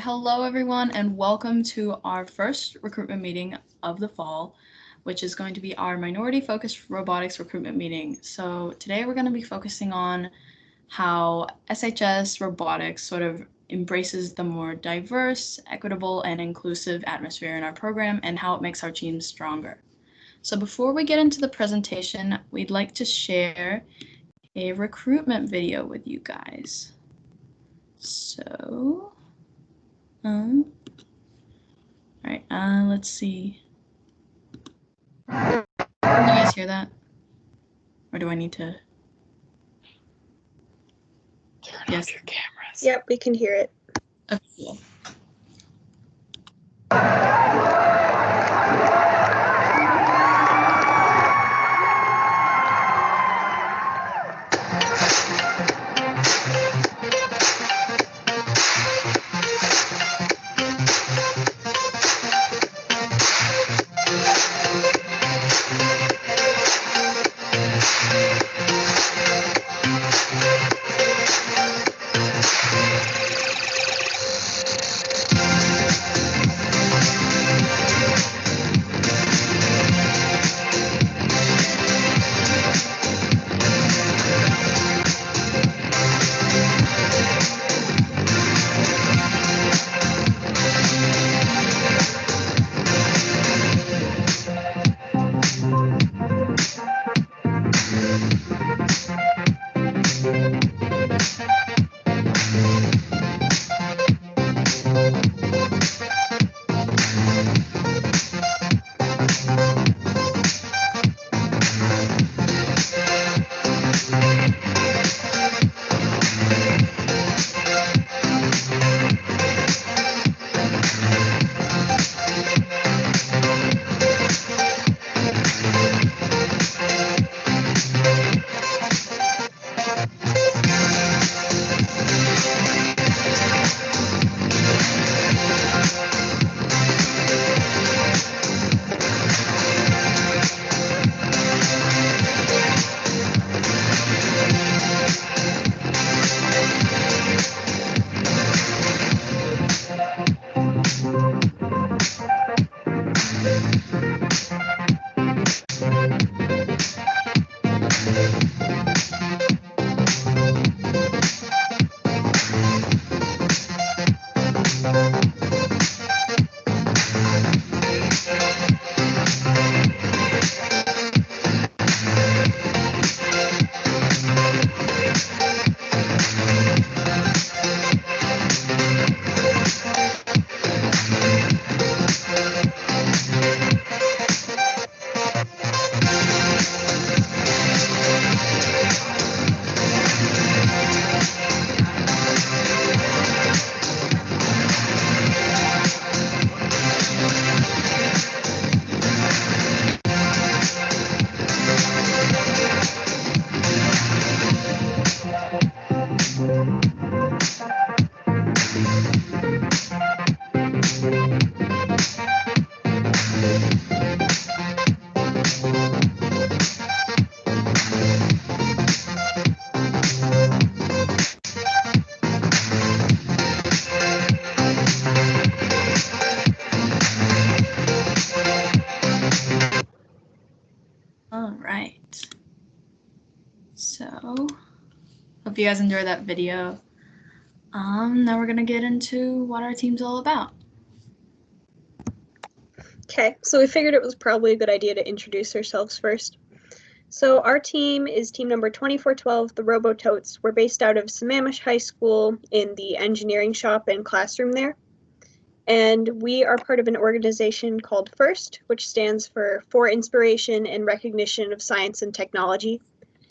Hello everyone and welcome to our first recruitment meeting of the fall, which is going to be our minority-focused robotics recruitment meeting. So today we're going to be focusing on how SHS robotics sort of embraces the more diverse, equitable, and inclusive atmosphere in our program and how it makes our team stronger. So before we get into the presentation, we'd like to share a recruitment video with you guys. So, all right, let's see. Can you guys hear that? Or do I need to? Turn off your cameras. Yep, we can hear it. Okay, cool. All right. So, hope you guys enjoyed that video. Now we're gonna get into what our team's all about. Okay, so we figured it was probably a good idea to introduce ourselves first. So our team is team number 2412, the Robototes. We're based out of Sammamish High School in the engineering shop and classroom there. And we are part of an organization called FIRST, which stands for Inspiration and Recognition of Science and Technology.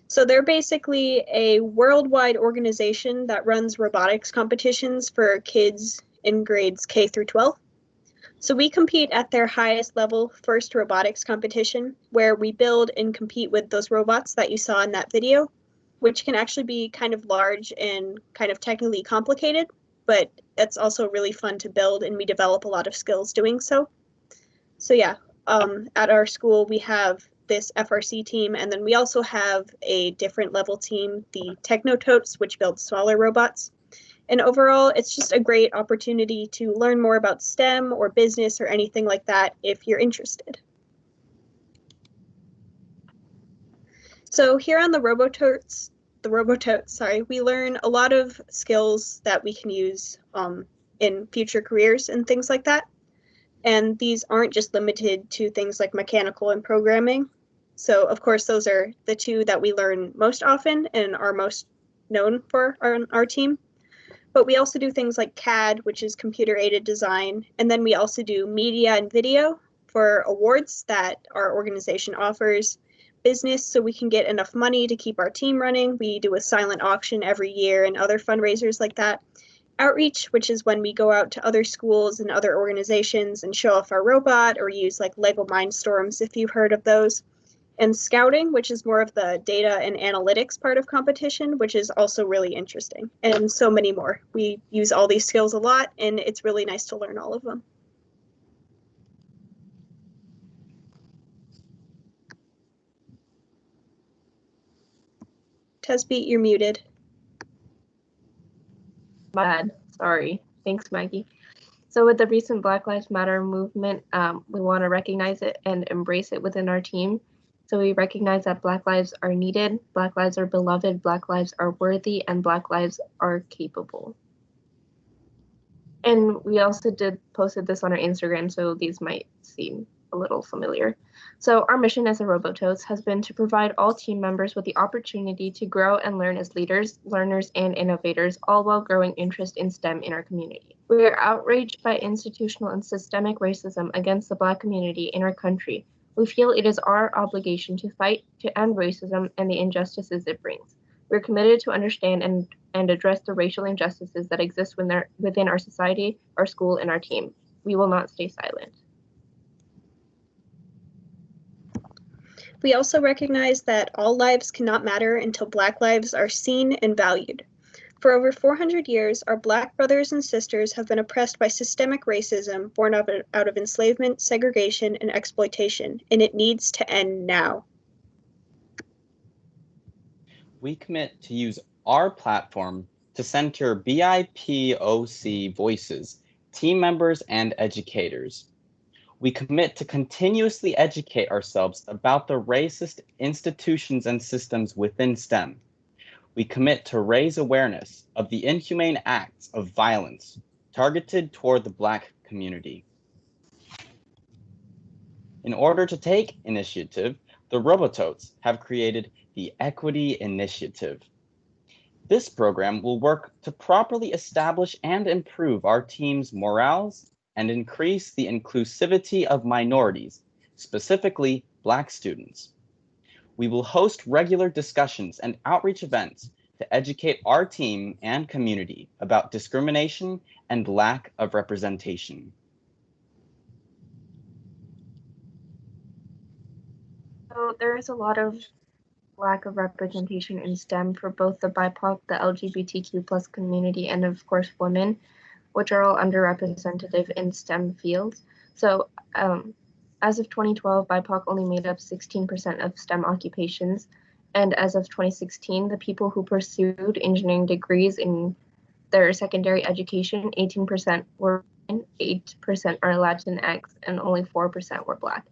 So they're basically a worldwide organization that runs robotics competitions for kids in grades K through 12. So we compete at their highest level, FIRST robotics competition, where we build and compete with those robots that you saw in that video, which can actually be kind of large and kind of technically complicated, but it's also really fun to build, and we develop a lot of skills doing so. So yeah, at our school, we have this FRC team, and then we also have a different level team, the Technototes, which builds smaller robots. And overall, it's just a great opportunity to learn more about STEM or business or anything like that if you're interested. So here on the Robototes, we learn a lot of skills that we can use in future careers and things like that. And these aren't just limited to things like mechanical and programming. So of course, those are the two that we learn most often and are most known for on our team. But we also do things like CAD, which is computer-aided design. And then we also do media and video for awards that our organization offers. Business, so we can get enough money to keep our team running. We do a silent auction every year and other fundraisers like that. Outreach, which is when we go out to other schools and other organizations and show off our robot or use like Lego Mindstorms, if you've heard of those. And scouting, which is more of the data and analytics part of competition, which is also really interesting, and so many more. We use all these skills a lot, and it's really nice to learn all of them. Tesbeat, you're muted. My bad. Sorry. Thanks, Maggie. So with the recent Black Lives Matter movement, we want to recognize it and embrace it within our team. So we recognize that Black lives are needed, Black lives are beloved, Black lives are worthy, and Black lives are capable. And we also posted this on our Instagram, so these might seem a little familiar. So our mission as a Robototes has been to provide all team members with the opportunity to grow and learn as leaders, learners, and innovators, all while growing interest in STEM in our community. We are outraged by institutional and systemic racism against the Black community in our country. We feel it is our obligation to fight to end racism and the injustices it brings. We're committed to understand and address the racial injustices that exist within our society, our school, and our team. We will not stay silent. We also recognize that all lives cannot matter until Black lives are seen and valued. For over 400 years, our Black brothers and sisters have been oppressed by systemic racism born out of enslavement, segregation, and exploitation, and it needs to end now. We commit to use our platform to center BIPOC voices, team members, and educators. We commit to continuously educate ourselves about the racist institutions and systems within STEM. We commit to raise awareness of the inhumane acts of violence targeted toward the Black community. In order to take initiative, the Robototes have created the Equity Initiative. This program will work to properly establish and improve our team's morals and increase the inclusivity of minorities, specifically Black students. We will host regular discussions and outreach events to educate our team and community about discrimination and lack of representation. So there is a lot of lack of representation in STEM for both the BIPOC, the LGBTQ+ community, and of course women, which are all underrepresented in STEM fields. So as of 2012, BIPOC only made up 16% of STEM occupations. And as of 2016, the people who pursued engineering degrees in their secondary education, 18% were women, 8% are Latinx, and only 4% were Black.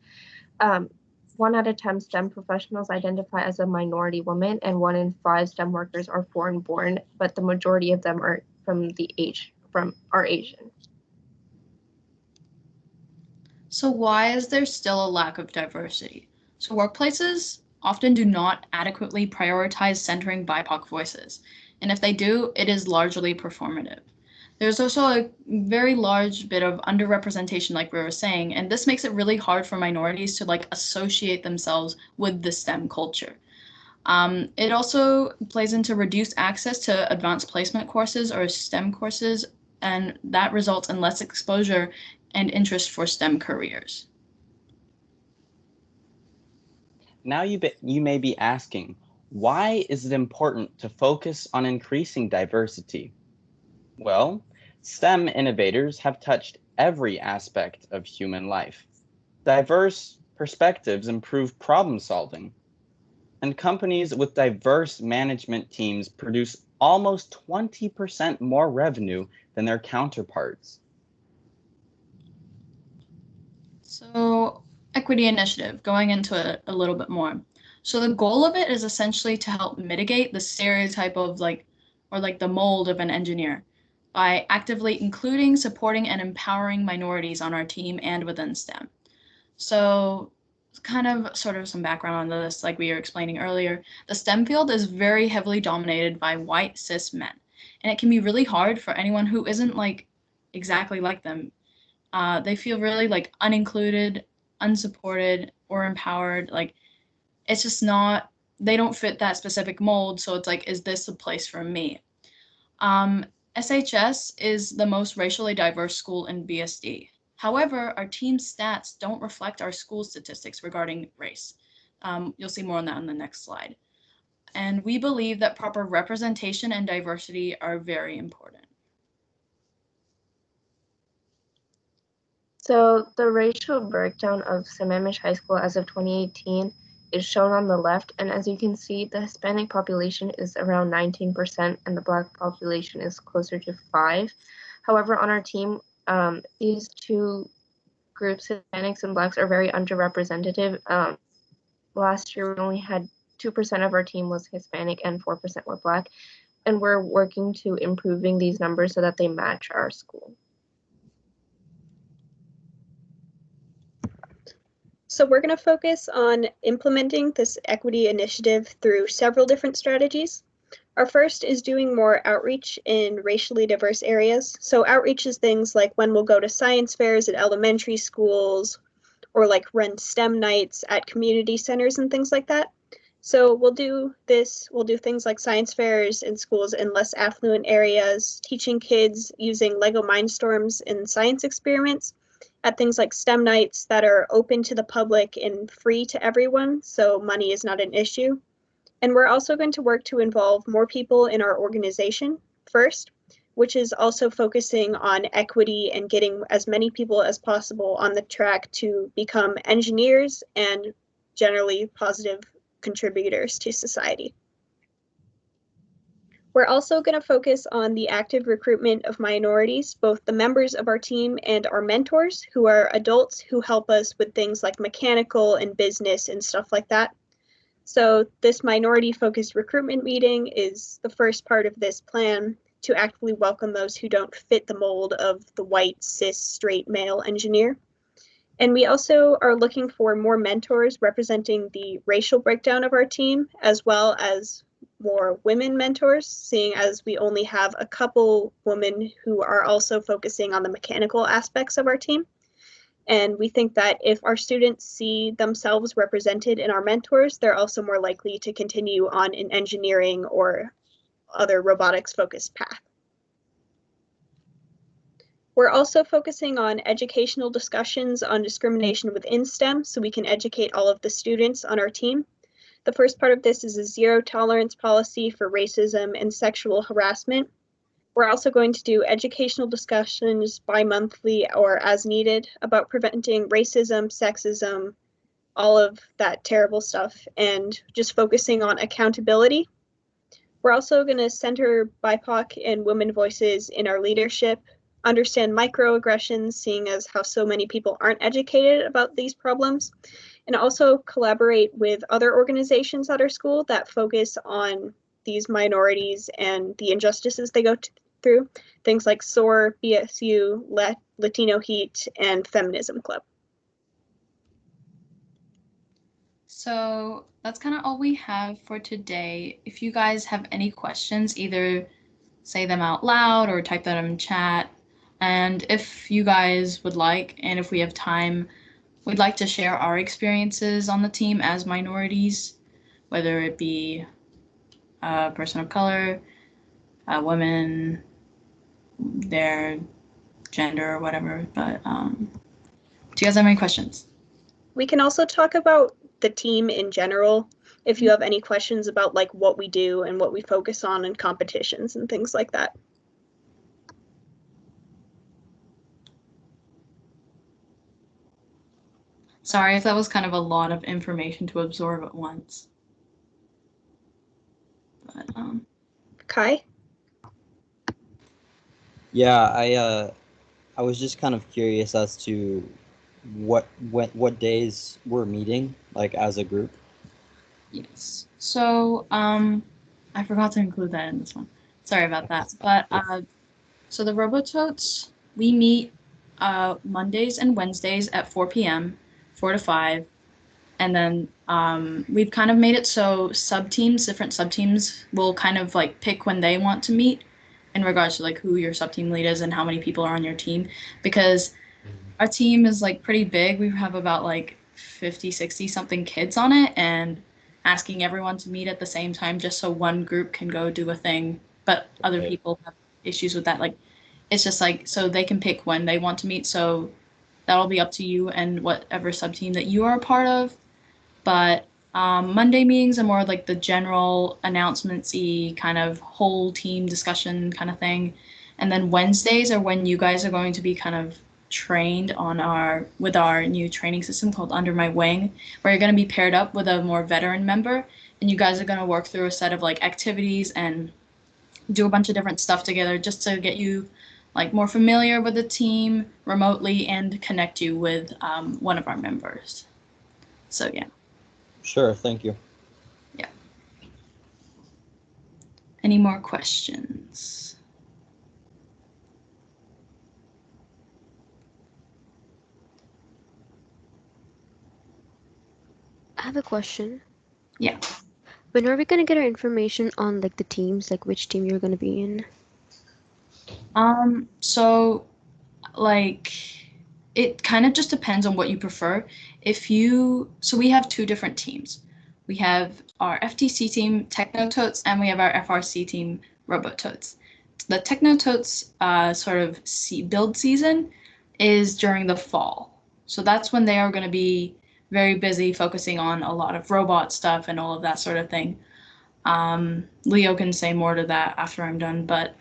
1 out of 10 STEM professionals identify as a minority woman, and 1 in 5 STEM workers are foreign-born, but the majority of them are are Asian. So why is there still a lack of diversity? So workplaces often do not adequately prioritize centering BIPOC voices, and if they do, it is largely performative. There's also a very large bit of underrepresentation, like we were saying, and this makes it really hard for minorities to associate themselves with the STEM culture. It also plays into reduced access to advanced placement courses or STEM courses, and that results in less exposure and interest for STEM careers. Now you may be asking, why is it important to focus on increasing diversity? Well, STEM innovators have touched every aspect of human life. Diverse perspectives improve problem solving, and companies with diverse management teams produce almost 20% more revenue than their counterparts. So, equity initiative, going into it a little bit more. So the goal of it is essentially to help mitigate the stereotype of the mold of an engineer by actively including, supporting, and empowering minorities on our team and within STEM. So kind of sort of some background on this, like we were explaining earlier, the STEM field is very heavily dominated by white cis men, and it can be really hard for anyone who isn't like exactly like them. They feel really like unincluded, unsupported, or empowered. Like it's just not, they don't fit that specific mold. So it's like, is this a place for me? SHS is the most racially diverse school in BSD. However, our team stats don't reflect our school statistics regarding race. You'll see more on that on the next slide. And we believe that proper representation and diversity are very important. So the racial breakdown of Sammamish High School as of 2018 is shown on the left, and as you can see, the Hispanic population is around 19% and the Black population is closer to 5%. However, on our team, these two groups, Hispanics and Blacks, are very underrepresented. Last year, we only had 2% of our team was Hispanic and 4% were Black, and we're working to improving these numbers so that they match our school. So we're going to focus on implementing this equity initiative through several different strategies. Our first is doing more outreach in racially diverse areas. So outreach is things like when we'll go to science fairs at elementary schools, or like run STEM nights at community centers and things like that. So we'll do things like science fairs in schools in less affluent areas, teaching kids using Lego Mindstorms in science experiments, at things like STEM nights that are open to the public and free to everyone, so money is not an issue. And we're also going to work to involve more people in our organization first, which is also focusing on equity and getting as many people as possible on the track to become engineers and generally positive contributors to society. We're also going to focus on the active recruitment of minorities, both the members of our team and our mentors, who are adults who help us with things like mechanical and business and stuff like that. So this minority-focused recruitment meeting is the first part of this plan to actively welcome those who don't fit the mold of the white, cis, straight male engineer. And we also are looking for more mentors representing the racial breakdown of our team, as well as more women mentors, seeing as we only have a couple women who are also focusing on the mechanical aspects of our team. And we think that if our students see themselves represented in our mentors, they're also more likely to continue on an engineering or other robotics focused path. We're also focusing on educational discussions on discrimination within STEM so we can educate all of the students on our team. The first part of this is a zero tolerance policy for racism and sexual harassment. We're also going to do educational discussions bi-monthly or as needed about preventing racism, sexism, all of that terrible stuff, and just focusing on accountability. We're also going to center BIPOC and women voices in our leadership, understand microaggressions, seeing as how so many people aren't educated about these problems, and also collaborate with other organizations at our school that focus on these minorities and the injustices they go through, things like SOAR, BSU, Latino Heat, and Feminism Club. So that's kind of all we have for today. If you guys have any questions, either say them out loud or type them in chat. And if you guys would like, and if we have time, we'd like to share our experiences on the team as minorities, whether it be a person of color, a woman, their gender or whatever. But do you guys have any questions? We can also talk about the team in general, if you have any questions about like what we do and what we focus on in competitions and things like that. Sorry if that was kind of a lot of information to absorb at once. But, Kai? Yeah, I was just kind of curious as to what days we're meeting, like as a group. Yes. So, I forgot to include that in this one. Sorry about that. But so the Robototes, we meet Mondays and Wednesdays at 4 p.m., 4 to 5. And then we've kind of made it so different sub teams will kind of like pick when they want to meet in regards to like who your sub team lead is and how many people are on your team. Because our team is like pretty big. We have about like 50, 60 something kids on it, and asking everyone to meet at the same time just so one group can go do a thing, but other Right. people have issues with that. Like, it's just like so they can pick when they want to meet. So that'll be up to you and whatever sub team that you are a part of. But Monday meetings are more like the general announcements-y kind of whole team discussion kind of thing. And then Wednesdays are when you guys are going to be kind of trained on with our new training system called Under My Wing, where you're going to be paired up with a more veteran member, and you guys are going to work through a set of like activities and do a bunch of different stuff together just to get you like more familiar with the team remotely and connect you with one of our members. So yeah. Sure, thank you. Yeah. Any more questions? I have a question. Yeah. When are we gonna get our information on like the teams, like which team you're gonna be in? So like it kind of just depends on what you prefer. So we have two different teams. We have our FTC team, Technototes, and we have our FRC team, Robototes. The Technototes sort of build season is during the fall. So that's when they are going to be very busy focusing on a lot of robot stuff and all of that sort of thing. Leo can say more to that after I'm done, but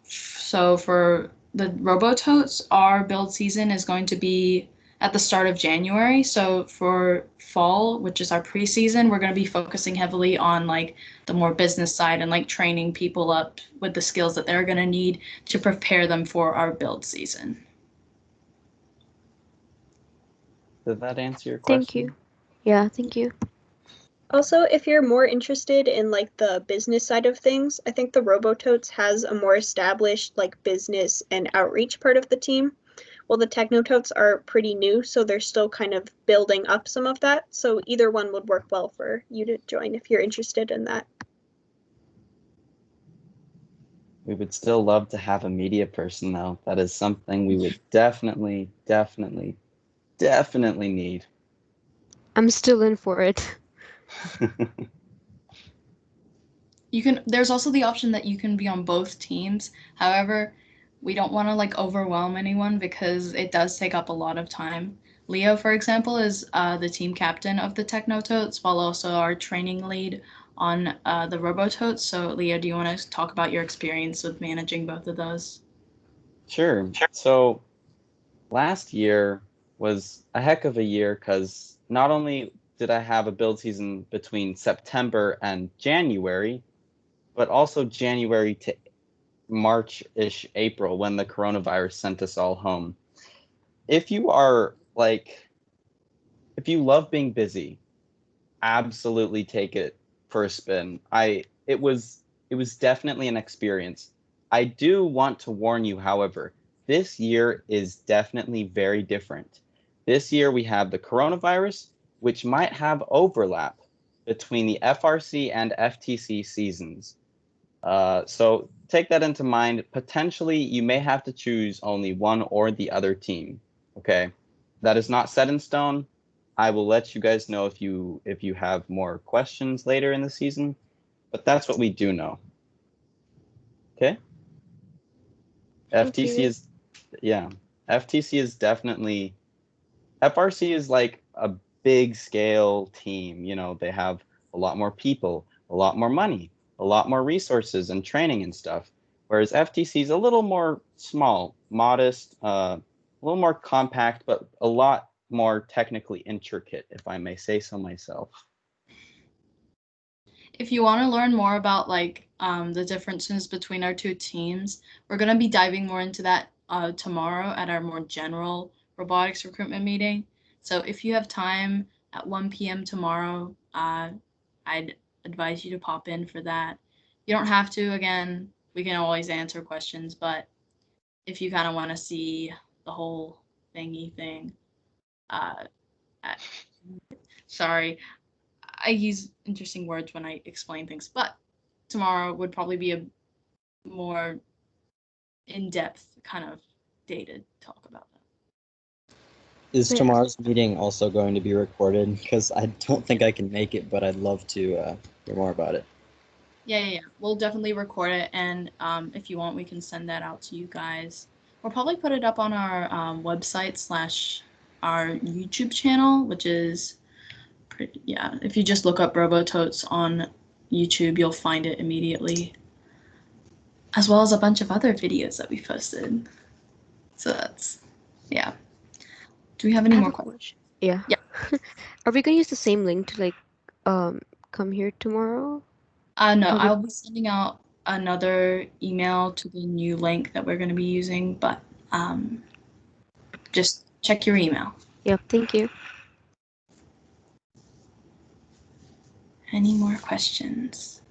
so for the Robototes, our build season is going to be at the start of January. So for fall, which is our preseason, we're going to be focusing heavily on like the more business side and like training people up with the skills that they're going to need to prepare them for our build season. Did that answer your question? Thank you. Yeah, thank you. Also, if you're more interested in like the business side of things, I think the Robototes has a more established like business and outreach part of the team. Well, the Technototes are pretty new, so they're still kind of building up some of that. So either one would work well for you to join if you're interested in that. We would still love to have a media person, though. That is something we would definitely need. I'm still in for it. There's also the option that you can be on both teams. However, we don't want to like overwhelm anyone because it does take up a lot of time. Leo, for example, is the team captain of the Technototes, while also our training lead on the Robototes. So, Leo, do you want to talk about your experience with managing both of those? Sure. So last year was a heck of a year because not only did I have a build season between September and January, but also January to March-ish, April, when the coronavirus sent us all home. If you love being busy, absolutely take it for a spin. It was definitely an experience. I do want to warn you, however, this year is definitely very different. This year we have the coronavirus, which might have overlap between the FRC and FTC seasons. So take that into mind. Potentially, you may have to choose only one or the other team. Okay, that is not set in stone. I will let you guys know if you have more questions later in the season, but that's what we do know. Okay. Thank FTC you. is, yeah, FTC is definitely, FRC is like a big scale team. You know, they have a lot more people, a lot more money, a lot more resources and training and stuff. Whereas FTC is a little more small, modest, a little more compact, but a lot more technically intricate, if I may say so myself. if you want to learn more about like the differences between our two teams, we're going to be diving more into that tomorrow at our more general robotics recruitment meeting. So if you have time at 1 p.m. tomorrow, I'd advise you to pop in for that. You don't have to. Again, we can always answer questions, but if you kind of want to see the whole thingy thing, uh, sorry, I use interesting words when I explain things, but tomorrow would probably be a more in-depth kind of day to talk about that. Is Yeah. tomorrow's meeting also going to be recorded? Because I don't think I can make it, but I'd love to hear more about it. Yeah. We'll definitely record it, and if you want, we can send that out to you guys. We'll probably put it up on our website / our YouTube channel, which is pretty, yeah. If you just look up Robototes on YouTube, you'll find it immediately, as well as a bunch of other videos that we posted. So that's, yeah. Do we have any I have more a questions? question. Yeah. Yeah. Are we gonna use the same link to like come here tomorrow? No, Are we? I'll be sending out another email to the new link that we're going to be using, but just check your email. Yep. Thank you. Any more questions?